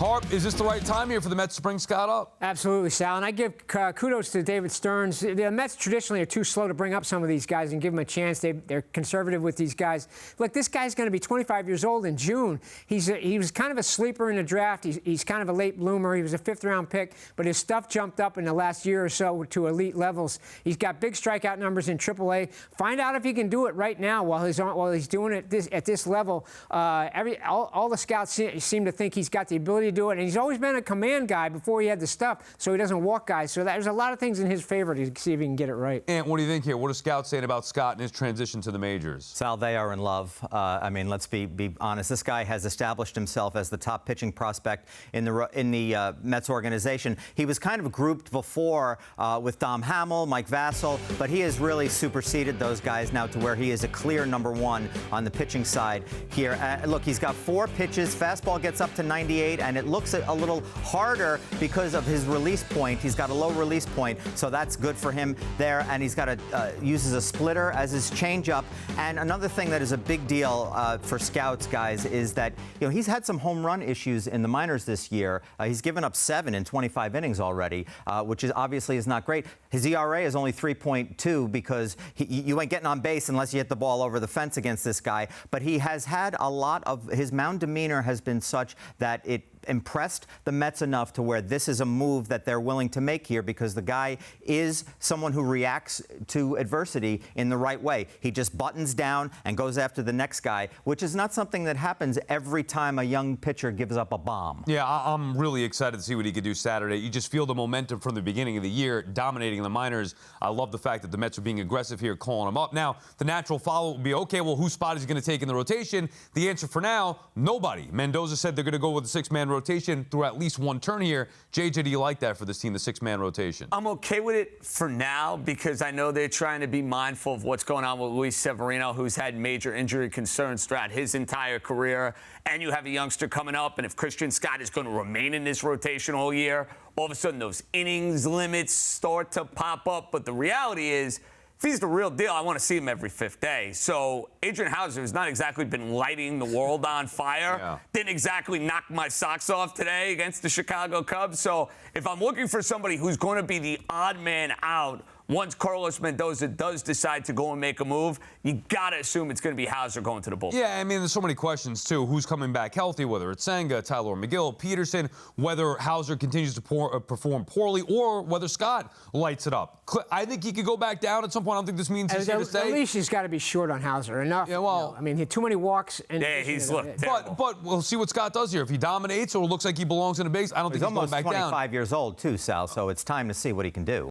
Harp, is this the right time here for the Mets to bring Scott up? Absolutely, Sal. And I give kudos to David Stearns. The Mets traditionally are too slow to bring up some of these guys and give them a chance. They're conservative with these guys. Look, this guy's going to be 25 years old in June. He was kind of a sleeper in the draft. He's kind of a late bloomer. He was a fifth-round pick, but his stuff jumped up in the last year or so to elite levels. He's got big strikeout numbers in AAA. Find out if he can do it right now while he's doing it at this level. All the scouts seem to think he's got the ability to do it, and he's always been a command guy before he had the stuff, so he doesn't walk guys. So there's a lot of things in his favor to see if he can get it right. And what do you think here? What are scouts saying about Scott and his transition to the majors? Sal, they are in love. I mean, let's be honest. This guy has established himself as the top pitching prospect in the Mets organization. He was kind of grouped before with Dom Hamill, Mike Vassell, but he has really superseded those guys now to where he is a clear #1 on the pitching side here. Look, he's got 4 pitches. Fastball gets up to 98, and it looks a little harder because of his release point. He's got a low release point, so that's good for him there. And he's got uses a splitter as his changeup. And another thing that is a big deal for scouts, guys, is that he's had some home run issues in the minors this year. He's given up 7 in 25 innings already, which is obviously is not great. His ERA is only 3.2 because you ain't getting on base unless you hit the ball over the fence against this guy. But he has had a lot of his mound demeanor has been such that it impressed the Mets enough to where this is a move that they're willing to make here because the guy is someone who reacts to adversity in the right way. He just buttons down and goes after the next guy, which is not something that happens every time a young pitcher gives up a bomb. Yeah, I'm really excited to see what he could do Saturday. You just feel the momentum from the beginning of the year, dominating the minors. I love the fact that the Mets are being aggressive here, calling him up. Now, the natural follow-up will be, okay, well, whose spot is he going to take in the rotation? The answer for now, nobody. Mendoza said they're going to go with the 6-man rotation through at least one turn here. JJ, do you like that for this team, the 6-man rotation? I'm okay with it for now because I know they're trying to be mindful of what's going on with Luis Severino, who's had major injury concerns throughout his entire career. And you have a youngster coming up, and if Christian Scott is going to remain in this rotation all year, all of a sudden those innings limits start to pop up. But the reality is, if he's the real deal, I want to see him every 5th day. So Adrian Houser has not exactly been lighting the world on fire. Yeah. Didn't exactly knock my socks off today against the Chicago Cubs. So if I'm looking for somebody who's going to be the odd man out once Carlos Mendoza does decide to go and make a move, you got to assume it's going to be Houser going to the bullpen. Yeah, I mean, there's so many questions, too. Who's coming back healthy, whether it's Senga, Tyler McGill, Peterson, whether Houser continues to perform poorly, or whether Scott lights it up. I think he could go back down at some point. I don't think this means he's here to stay. At least he's got to be short on Houser. Enough. Yeah, well, I mean, he had too many walks. Yeah, he's looked terrible. But we'll see what Scott does here. If he dominates or looks like he belongs in the base, I don't think he's going back down. He's almost 25 years old, too, Sal, so it's time to see what he can do.